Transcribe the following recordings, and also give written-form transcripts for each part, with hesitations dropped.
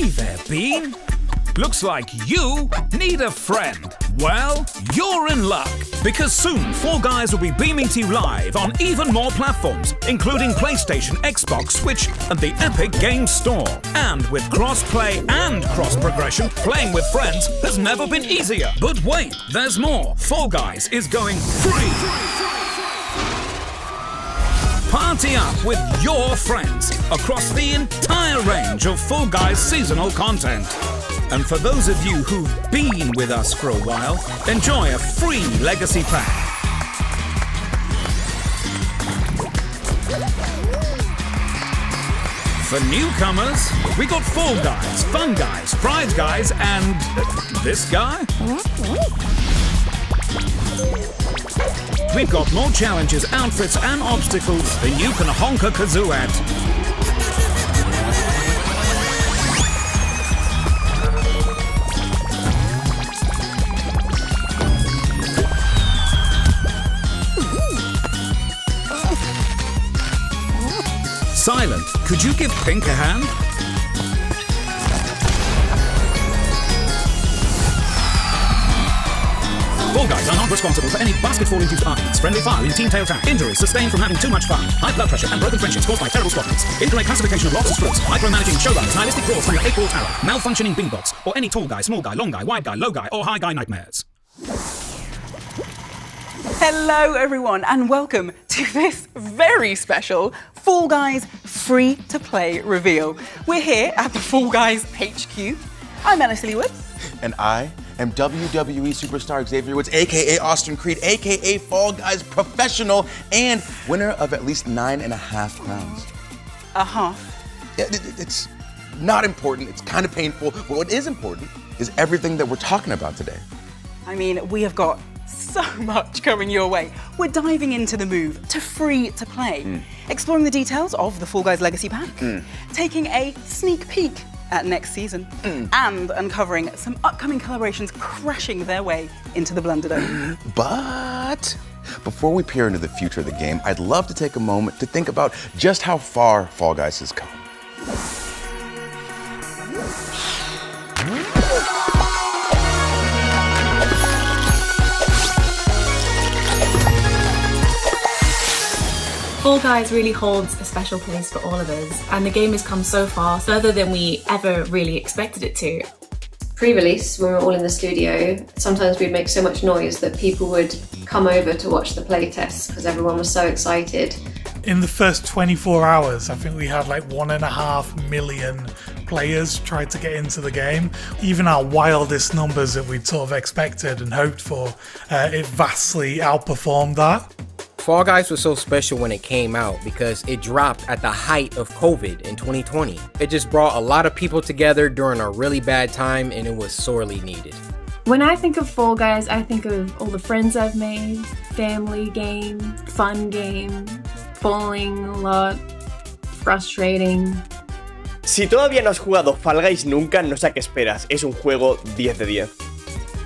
Hey there, Bean. Looks like you need a friend. Well, you're in luck, because soon Fall Guys will be beaming to you live on even more platforms, including PlayStation, Xbox, Switch, and the Epic Games Store. And with cross-play and cross-progression, playing with friends has never been easier. But wait, there's more. Fall Guys is going free. Party up with your friends across the entire range of Fall Guys seasonal content. And for those of you who've been with us for a while, enjoy a free Legacy Pack. For newcomers, we got Fall Guys, Fun Guys, Pride Guys, and this guy? We've got more challenges, outfits, and obstacles than you can honk a kazoo at. Silent, could you give Pink a hand? Fall Guys are not responsible for any basket-fall-induced arguments, friendly fire in Team Tail Tag, injuries sustained from having too much fun, high blood pressure and broken friendships caused by terrible squadrons, incorrect classification of lots of sports, micromanaging showruns, nihilistic brawls from your 8-ball tower, malfunctioning beanbots, or any tall guy, small guy, long guy, wide guy, low guy, or high guy nightmares. Hello everyone and welcome to this very special Fall Guys free-to-play reveal. We're here at the Fall Guys HQ. I'm Anna Sillywood. And I am WWE superstar Xavier Woods, aka Austin Creed, aka Fall Guys professional and winner of at least 9.5 crowns. It's not important, it's kind of painful, but what is important is everything that we're talking about today. I mean, we have got so much coming your way. We're diving into the move to free to play, exploring the details of the Fall Guys Legacy Pack, taking a sneak peek at next season, and uncovering some upcoming collaborations crashing their way into the Blunderdome. But before we peer into the future of the game, I'd love to take a moment to think about just how far Fall Guys has come. Fall Guys really holds a special place for all of us, and the game has come so far, further than we ever really expected it to. Pre-release, when we were all in the studio, sometimes we'd make so much noise that people would come over to watch the playtests because everyone was so excited. In the first 24 hours, I think we had like 1.5 million players try to get into the game. Even our wildest numbers that we'd sort of expected and hoped for, it vastly outperformed that. Fall Guys was so special when it came out because it dropped at the height of COVID in 2020. It just brought a lot of people together during a really bad time, and it was sorely needed. When I think of Fall Guys, I think of all the friends I've made, family game, fun game, falling a lot, frustrating. Si todavía no has jugado Fall Guys nunca, no sé a qué esperas. Es un juego 10 de 10.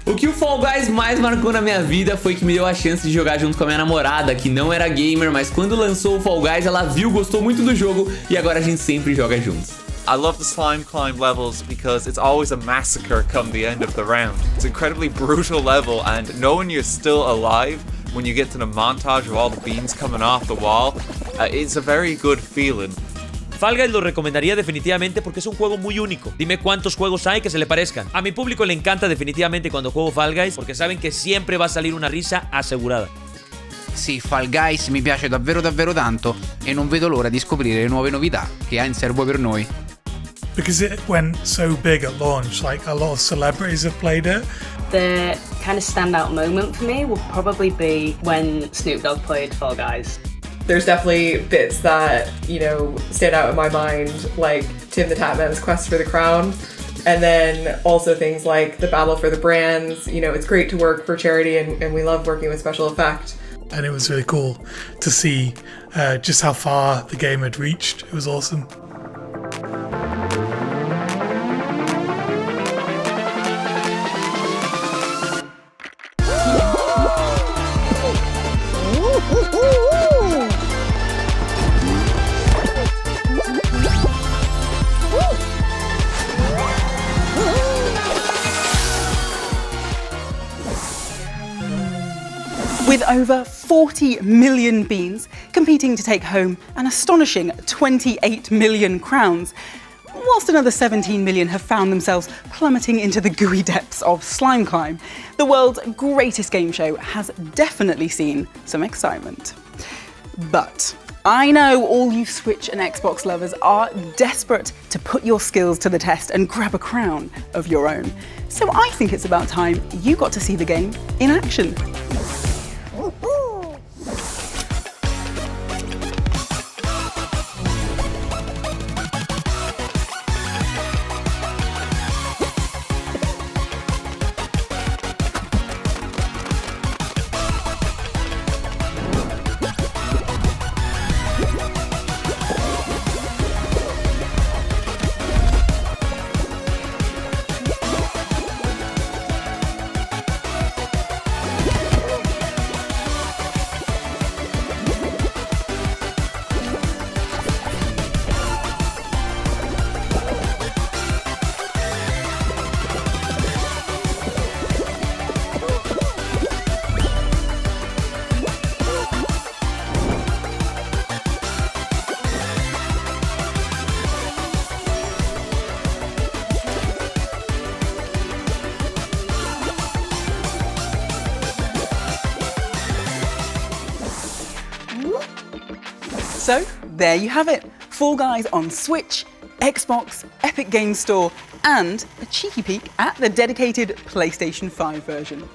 O que o Fall Guys mais marcou na minha vida foi que me deu a chance de jogar junto com a minha namorada, que não era gamer, mas quando lançou o Fall Guys, ela viu, gostou muito do jogo e agora a gente sempre joga juntos. I love the slime climb levels because it's always a massacre come the end of the round. It's an incredibly brutal level, and knowing you're still alive when you get to the montage of all the beans coming off the wall, it's a very good feeling. Fall Guys lo recomendaría definitivamente porque es un juego muy único. Dime cuántos juegos hay que se le parezcan. A mi público le encanta definitivamente cuando juego Fall Guys porque saben que siempre va a salir una risa asegurada. Sì, Fall Guys mi piace davvero tanto e non vedo l'ora di scoprire le nuove novità che ha in serbo per noi. Because it went so big at launch, like a lot of celebrities have played it. The kind of standout moment for me will probably be when Snoop Dogg played Fall Guys. There's definitely bits that, you know, stand out in my mind, like Tim the Tatman's quest for the crown. And then also things like the battle for the brands. You know, it's great to work for charity and we love working with special effect. And it was really cool to see just how far the game had reached. It was awesome. with over 40 million beans competing to take home an astonishing 28 million crowns, whilst another 17 million have found themselves plummeting into the gooey depths of Slime Climb. The world's greatest game show has definitely seen some excitement. But I know all you Switch and Xbox lovers are desperate to put your skills to the test and grab a crown of your own. So I think it's about time you got to see the game in action. So, there you have it. Fall Guys on Switch, Xbox, Epic Games Store, and a cheeky peek at the dedicated PlayStation 5 version.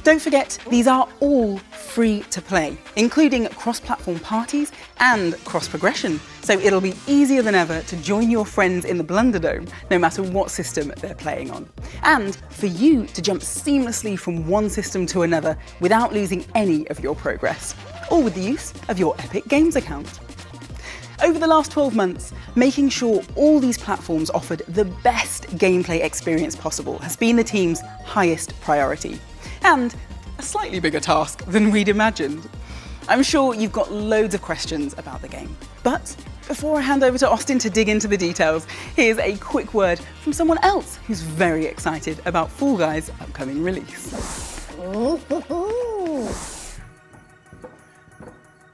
Don't forget, these are all free to play, including cross-platform parties and cross-progression, so it'll be easier than ever to join your friends in the Blunderdome, no matter what system they're playing on. And for you to jump seamlessly from one system to another without losing any of your progress, all with the use of your Epic Games account. Over the last 12 months, making sure all these platforms offered the best gameplay experience possible has been the team's highest priority, and a slightly bigger task than we'd imagined. I'm sure you've got loads of questions about the game, but before I hand over to Austin to dig into the details, here's a quick word from someone else who's very excited about Fall Guys' upcoming release.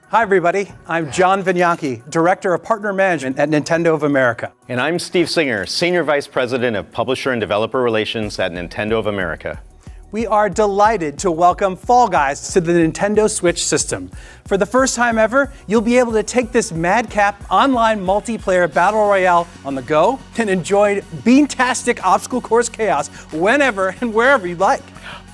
Hi everybody, I'm John Vignacchi, Director of Partner Management at Nintendo of America. And I'm Steve Singer, Senior Vice President of Publisher and Developer Relations at Nintendo of America. We are delighted to welcome Fall Guys to the Nintendo Switch system. For the first time ever, you'll be able to take this madcap online multiplayer battle royale on the go and enjoy beantastic obstacle course chaos whenever and wherever you'd like.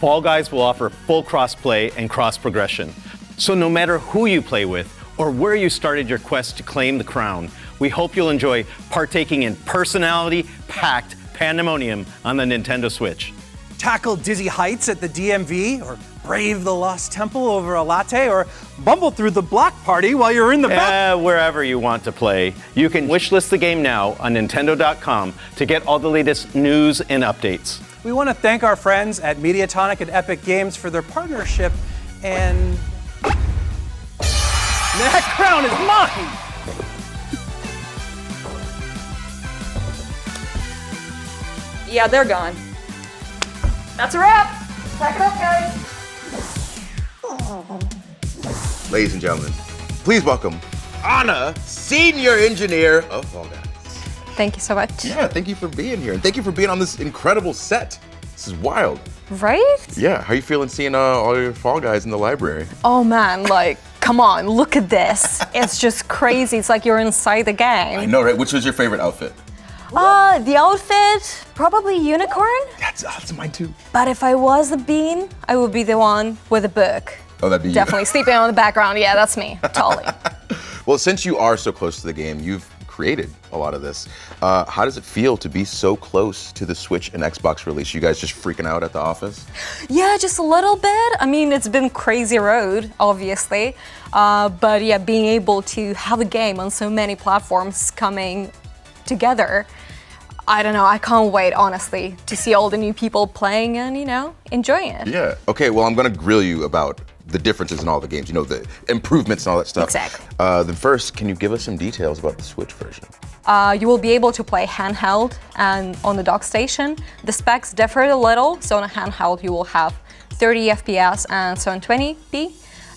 Fall Guys will offer full cross-play and cross-progression. So no matter who you play with or where you started your quest to claim the crown, we hope you'll enjoy partaking in personality-packed pandemonium on the Nintendo Switch. Tackle dizzy heights at the DMV, or brave the Lost Temple over a latte, or bumble through the block party while you're in the back. Wherever you want to play. You can wishlist the game now on Nintendo.com to get all the latest news and updates. We want to thank our friends at Mediatonic and Epic Games for their partnership, and that crown is mine! Yeah, they're gone. That's a wrap! Pack it up, guys! Ladies and gentlemen, please welcome Anna, Senior Engineer of Fall Guys. Thank you so much. Yeah, thank you for being here, and thank you for being on this incredible set. This is wild. Right? Yeah, how you feeling seeing all your Fall Guys in the library? Oh man, like, come on, look at this. It's just crazy. It's like you're inside the game. I know, right? Which was your favorite outfit? The outfit, probably unicorn. That's mine too. But if I was a bean, I would be the one with a book. Oh, that'd be Definitely you. sleeping on the background. Yeah, that's me, totally. Well, since you are so close to the game, you've created a lot of this. How does it feel to be so close to the Switch and Xbox release? You guys just freaking out at the office? Yeah, just a little bit. I mean, it's been crazy road, obviously. But yeah, being able to have a game on so many platforms coming together, I don't know, I can't wait, honestly, to see all the new people playing and, enjoying it. Yeah. Okay, well, I'm gonna grill you about the differences in all the games, the improvements and all that stuff. Exactly. Then first, can you give us some details about the Switch version? You will be able to play handheld and on the dock station. The specs differ a little, so on a handheld you will have 30 FPS and 720p.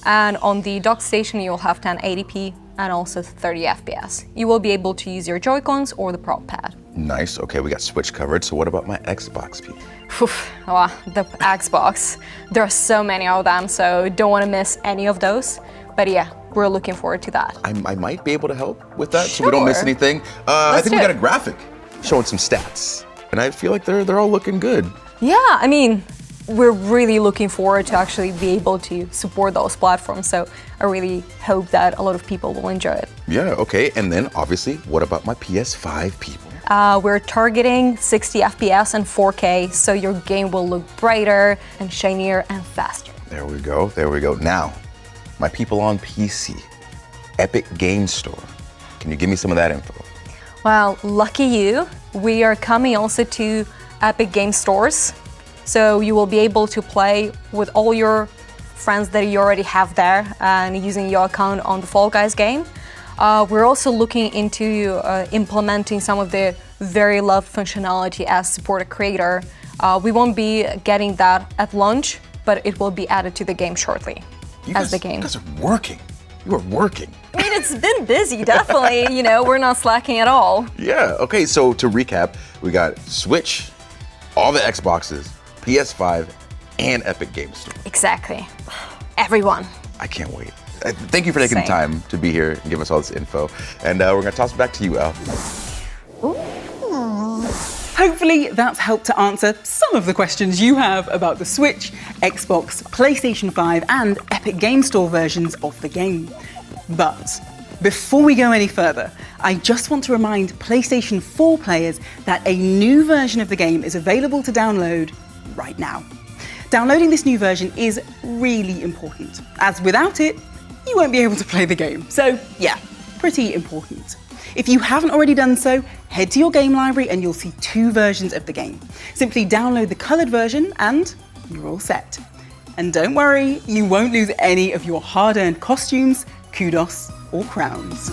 And on the dock station, you'll have 1080p and also 30 FPS. You will be able to use your Joy-Cons or the prop pad. Nice. Okay, we got Switch covered. So what about my Xbox people? The Xbox. There are so many of them, so don't want to miss any of those. But yeah, we're looking forward to that. I might be able to help with that so we don't miss anything. I think we got a graphic showing some stats. And I feel like they're all looking good. Yeah, I mean, we're really looking forward to actually be able to support those platforms. So I really hope that a lot of people will enjoy it. Yeah, okay. And then obviously, what about my PS5 people? We're targeting 60 FPS and 4K, so your game will look brighter and shinier and faster. There we go, there we go. Now, my people on PC, Epic Game Store. Can you give me some of that info? Well, lucky you. We are coming also to Epic Game Stores, so you will be able to play with all your friends that you already have there and using your account on the Fall Guys game. We're also looking into implementing some of the very loved functionality as support a creator. We won't be getting that at launch, but it will be added to the game shortly as the game. You guys are working. You are working. I mean, it's been busy, definitely. You know, we're not slacking at all. Yeah, okay, so to recap, we got Switch, all the Xboxes, PS5, and Epic Game Store. Exactly. Everyone. I can't wait. Thank you for taking the time to be here and give us all this info. And we're gonna toss it back to you, Al. Hopefully that's helped to answer some of the questions you have about the Switch, Xbox, PlayStation 5 and Epic Game Store versions of the game. But before we go any further, I just want to remind PlayStation 4 players that a new version of the game is available to download right now. Downloading this new version is really important, as without it, you won't be able to play the game. So yeah, pretty important. If you haven't already done so, head to your game library and you'll see two versions of the game. Simply download the coloured version and you're all set. And don't worry, you won't lose any of your hard-earned costumes, kudos, or crowns.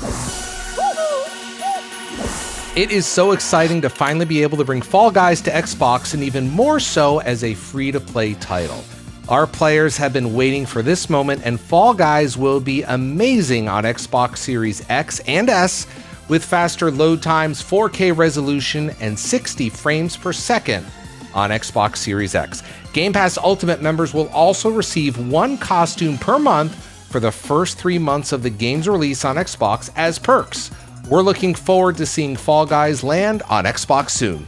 It is so exciting to finally be able to bring Fall Guys to Xbox, and even more so as a free-to-play title. Our players have been waiting for this moment, and Fall Guys will be amazing on Xbox Series X and S, with faster load times, 4K resolution, and 60 frames per second on Xbox Series X. Game Pass Ultimate members will also receive one costume per month for the first 3 months of the game's release on Xbox as perks. We're looking forward to seeing Fall Guys land on Xbox soon.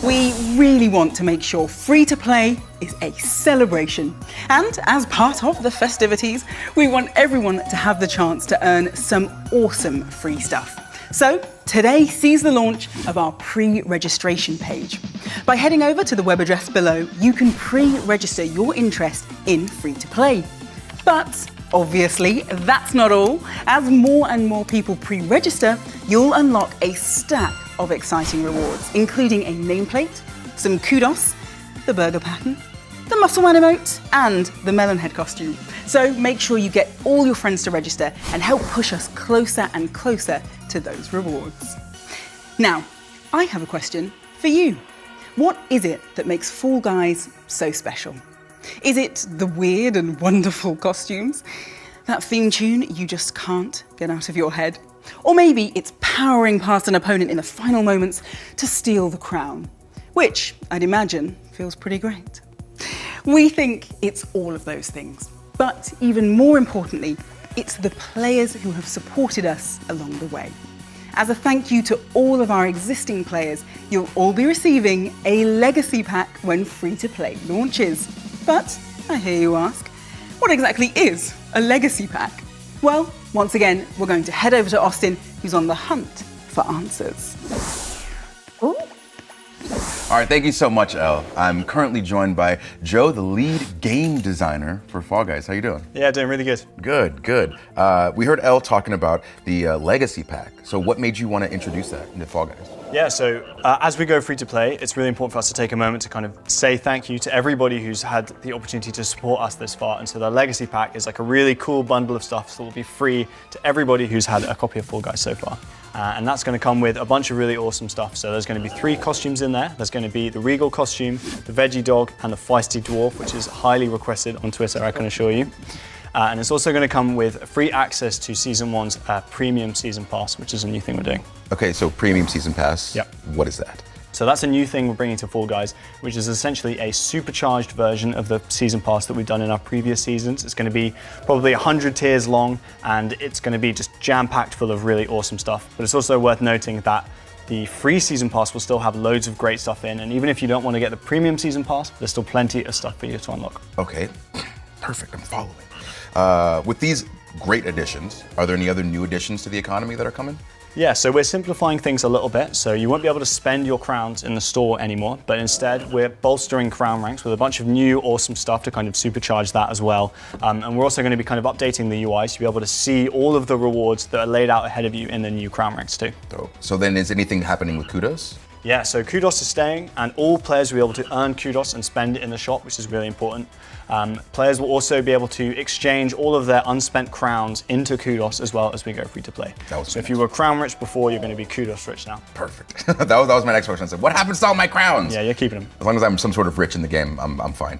We really want to make sure free-to-play is a celebration. And as part of the festivities, we want everyone to have the chance to earn some awesome free stuff. So today sees the launch of our pre-registration page. By heading over to the web address below, you can pre-register your interest in free-to-play. But obviously, that's not all. As more and more people pre-register, you'll unlock a stack of exciting rewards, including a nameplate, some kudos, the burger pattern, the muscle man emote, and the melon head costume. So make sure you get all your friends to register and help push us closer and closer to those rewards. Now, I have a question for you. What is it that makes Fall Guys so special? Is it the weird and wonderful costumes? That theme tune you just can't get out of your head? Or maybe it's powering past an opponent in the final moments to steal the crown, which I'd imagine feels pretty great. We think it's all of those things, but even more importantly, it's the players who have supported us along the way. As a thank you to all of our existing players, you'll all be receiving a legacy pack when free-to-play launches. But I hear you ask, what exactly is a legacy pack? Well, once again, we're going to head over to Austin, who's on the hunt for answers. All right, thank you so much, Elle. I'm currently joined by Joe, the lead game designer for Fall Guys. How you doing? Yeah, doing really good. Good, good. We heard Elle talking about the Legacy Pack. So what made you want to introduce that into Fall Guys? Yeah, so as we go free to play, it's really important for us to take a moment to kind of say thank you to everybody who's had the opportunity to support us this far. And so the Legacy Pack is like a really cool bundle of stuff that will be free to everybody who's had a copy of Fall Guys so far. And that's going to come with a bunch of really awesome stuff. So there's going to be 3 costumes in there. There's going to be the Regal costume, the Veggie Dog, and the Feisty Dwarf, which is highly requested on Twitter, I can assure you. And it's also going to come with free access to Season 1's Premium Season Pass, which is a new thing we're doing. Okay, so Premium Season Pass, Yep. What is that? So that's a new thing we're bringing to Fall Guys, which is essentially a supercharged version of the Season Pass that we've done in our previous seasons. It's going to be probably 100 tiers long, and it's going to be just jam-packed full of really awesome stuff. But it's also worth noting that the free Season Pass will still have loads of great stuff in, and even if you don't want to get the Premium Season Pass, there's still plenty of stuff for you to unlock. Okay, perfect, I'm following. With these great additions, are there any other new additions to the economy that are coming? Yeah, so we're simplifying things a little bit. So you won't be able to spend your crowns in the store anymore, but instead we're bolstering crown ranks with a bunch of new awesome stuff to kind of supercharge that as well. And we're also going to be kind of updating the UI to be able to see all of the rewards that are laid out ahead of you in the new crown ranks too. So then is anything happening with Kudos? Yeah, so Kudos is staying, and all players will be able to earn Kudos and spend it in the shop, which is really important. Players will also be able to exchange all of their unspent crowns into Kudos as well as we go free to play. So if you were crown rich before, you're going to be Kudos rich now. Perfect. that was my next question. I said, what happens to all my crowns? Yeah, you're keeping them. As long as I'm some sort of rich in the game, I'm fine.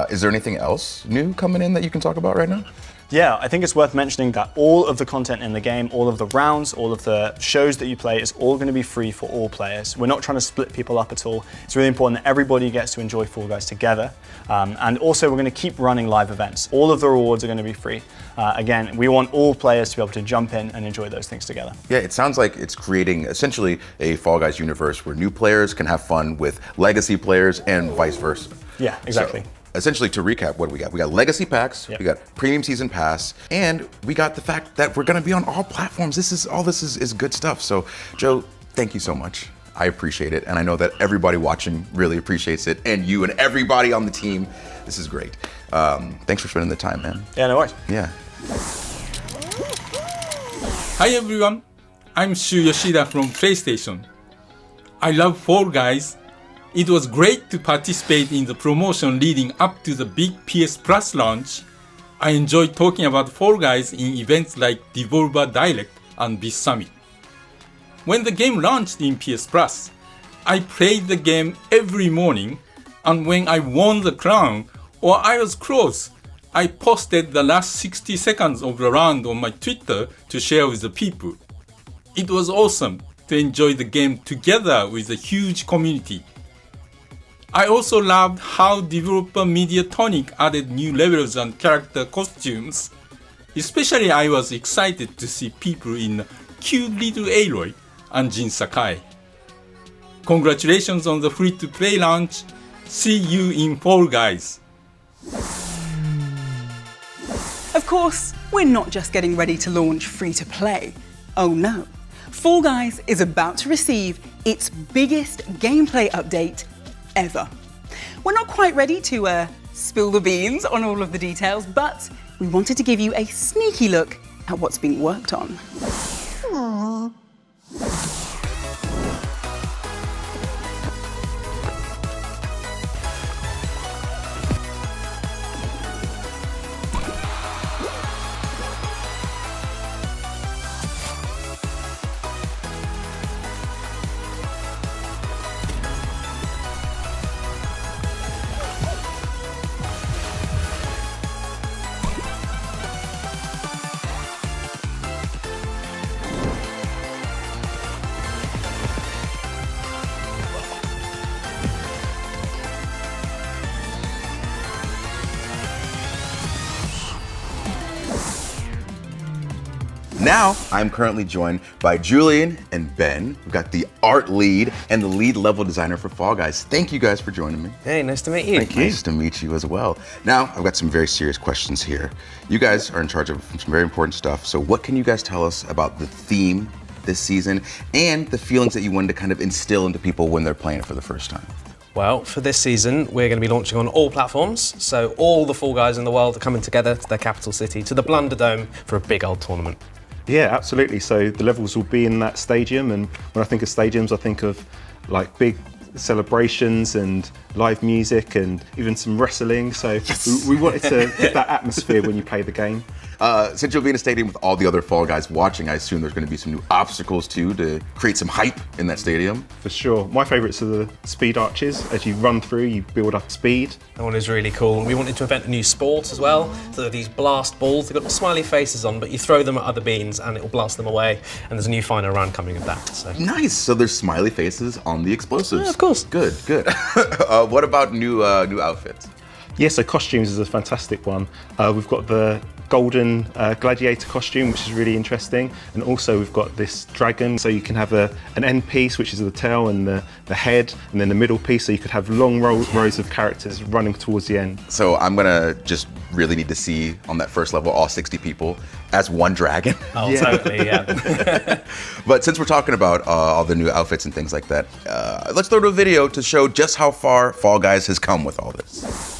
Is there anything else new coming in that you can talk about right now? Yeah, I think it's worth mentioning that all of the content in the game, all of the rounds, all of the shows that you play is all going to be free for all players. We're not trying to split people up at all. It's really important that everybody gets to enjoy Fall Guys together. And also we're going to keep running live events. All of the rewards are going to be free. Again, we want all players to be able to jump in and enjoy those things together. Yeah, it sounds like it's creating essentially a Fall Guys universe where new players can have fun with legacy players and vice versa. Yeah, exactly. So, essentially, to recap, what do we got? We got legacy packs, we got premium season pass, and we got the fact that we're going to be on all platforms. This is good stuff. So, Joe, thank you so much. I appreciate it, and I know that everybody watching really appreciates it, and you and everybody on the team. This is great. Thanks for spending the time, man. Yeah, no worries. Yeah. Hi everyone, I'm Shu Yoshida from PlayStation. I love Fall Guys. It was great to participate in the promotion leading up to the big PS Plus launch. I enjoyed talking about Fall Guys in events like Devolver Direct and BIS Summit. When the game launched in PS Plus, I played the game every morning, and when I won the crown or I was close, I posted the last 60 seconds of the round on my Twitter to share with the people. It was awesome to enjoy the game together with a huge community. I also loved how developer Mediatonic added new levels and character costumes. Especially I was excited to see people in cute little Aloy and Jin Sakai. Congratulations on the free-to-play launch. See you in Fall Guys. Of course, we're not just getting ready to launch free-to-play. Oh no. Fall Guys is about to receive its biggest gameplay update ever. We're not quite ready to spill the beans on all of the details, but we wanted to give you a sneaky look at what's being worked on. Aww. Now, I'm currently joined by Julian and Ben. We've got the art lead and the lead level designer for Fall Guys. Thank you guys for joining me. Hey, nice to meet you. Thank you. Nice to meet you as well. Now, I've got some very serious questions here. You guys are in charge of some very important stuff. So what can you guys tell us about the theme this season and the feelings that you wanted to kind of instill into people when they're playing it for the first time? Well, for this season, we're going to be launching on all platforms. So all the Fall Guys in the world are coming together to their capital city, to the Blunder Dome, for a big old tournament. Yeah, absolutely. So the levels will be in that stadium, and when I think of stadiums, I think of like big celebrations and live music and even some wrestling. So we wanted to get that atmosphere when you play the game. Since you'll be in a stadium with all the other Fall Guys watching, I assume there's going to be some new obstacles too to create some hype in that stadium. For sure. My favourites are the speed arches. As you run through, you build up speed. That one is really cool. We wanted to invent a new sport as well. So they're these blast balls. They've got smiley faces on, but you throw them at other beans and it will blast them away. And there's a new final round coming of that. So. Nice. So there's smiley faces on the explosives. Yeah, of course. Good. What about new outfits? Yeah, so costumes is a fantastic one. We've got the golden gladiator costume, which is really interesting, and also we've got this dragon, so you can have an end piece, which is the tail and the head, and then the middle piece, so you could have long rows of characters running towards the end. So I'm gonna just really need to see on that first level all 60 people as one dragon. Oh, yeah. Totally, yeah. But since we're talking about all the new outfits and things like that, let's throw to a video to show just how far Fall Guys has come with all this.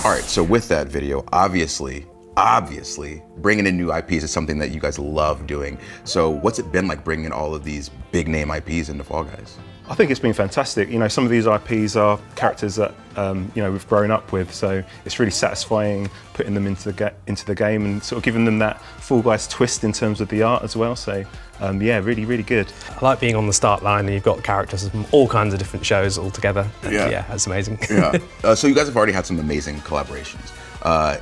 All right, so with that video, obviously, bringing in new IPs is something that you guys love doing. So what's it been like bringing all of these big name IPs into Fall Guys? I think it's been fantastic. You know, some of these IPs are characters that we've grown up with, so it's really satisfying putting them into the game and sort of giving them that Fall Guys twist in terms of the art as well. So yeah, really, really good. I like being on the start line and you've got characters from all kinds of different shows all together. Yeah, that's amazing. Yeah. So you guys have already had some amazing collaborations.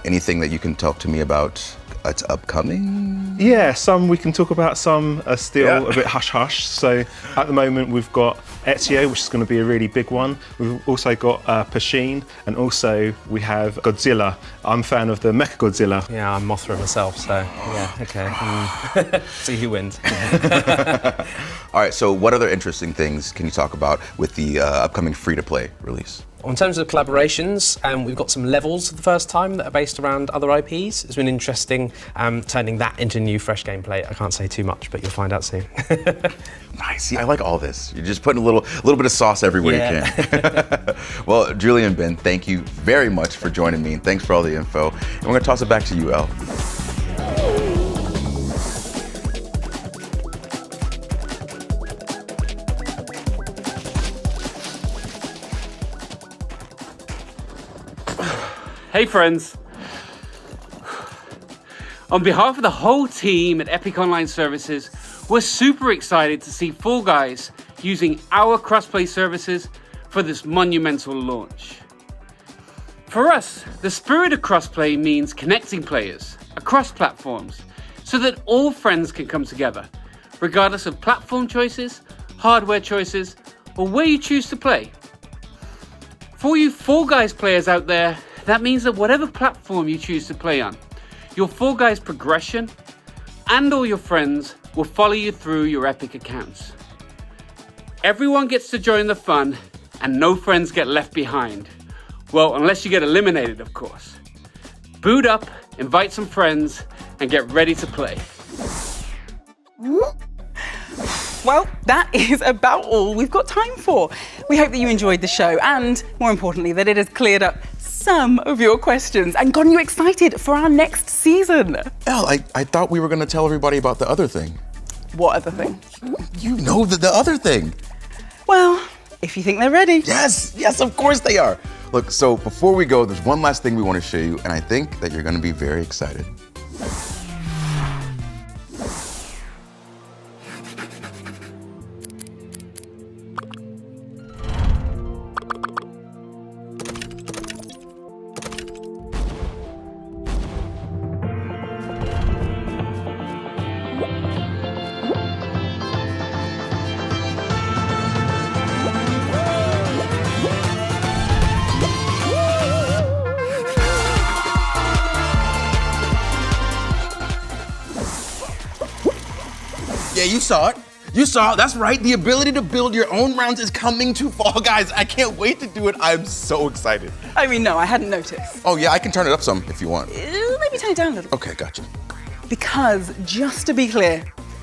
Anything that you can talk to me about that's upcoming? Yeah, some we can talk about, some are still a bit hush-hush. So at the moment we've got Ezio, which is going to be a really big one. We've also got Pasheen, and also we have Godzilla. I'm a fan of the Mechagodzilla. Yeah, I'm Mothra myself, so yeah, okay. See who wins. All right, so what other interesting things can you talk about with the upcoming free-to-play release? In terms of collaborations, we've got some levels for the first time that are based around other IPs. It's been interesting turning that into new, fresh gameplay. I can't say too much, but you'll find out soon. Nice. See, I like all this. You're just putting a little bit of sauce everywhere you can. Well, Julie and Ben, thank you very much for joining me, and thanks for all the info. And we're going to toss it back to you, El. Hey friends. On behalf of the whole team at Epic Online Services, we're super excited to see Fall Guys using our crossplay services for this monumental launch. For us, the spirit of crossplay means connecting players across platforms so that all friends can come together, regardless of platform choices, hardware choices, or where you choose to play. For you Fall Guys players out there, that means that whatever platform you choose to play on, your Fall Guys progression and all your friends will follow you through your Epic accounts. Everyone gets to join the fun and no friends get left behind. Well, unless you get eliminated, of course. Boot up, invite some friends, and get ready to play. Well, that is about all we've got time for. We hope that you enjoyed the show and, more importantly, that it has cleared up some of your questions and gotten you excited for our next season. El, I thought we were going to tell everybody about the other thing. What other thing? You know the other thing. Well, if you think they're ready. Yes, of course they are. Look, so before we go, there's one last thing we want to show you, and I think that you're going to be very excited. Yeah, you saw it. You saw it. That's right. The ability to build your own rounds is coming to Fall Guys. I can't wait to do it. I'm so excited. I mean, no, I hadn't noticed. Oh, yeah, I can turn it up some if you want. Maybe turn it down a little. Okay, gotcha. Because, just to be clear,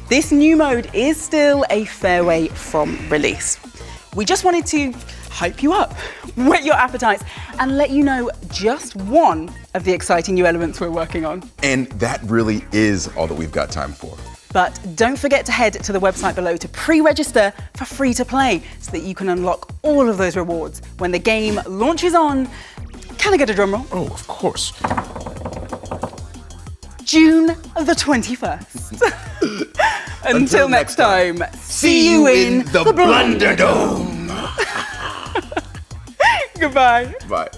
this new mode is still a fair way from release. We just wanted to hype you up, whet your appetites, and let you know just one of the exciting new elements we're working on. And that really is all that we've got time for. But don't forget to head to the website below to pre-register for free to play so that you can unlock all of those rewards when the game launches on, can I get a drum roll? Oh, of course. June the 21st. Until next time, see you in the Blunderdome. Goodbye. Bye.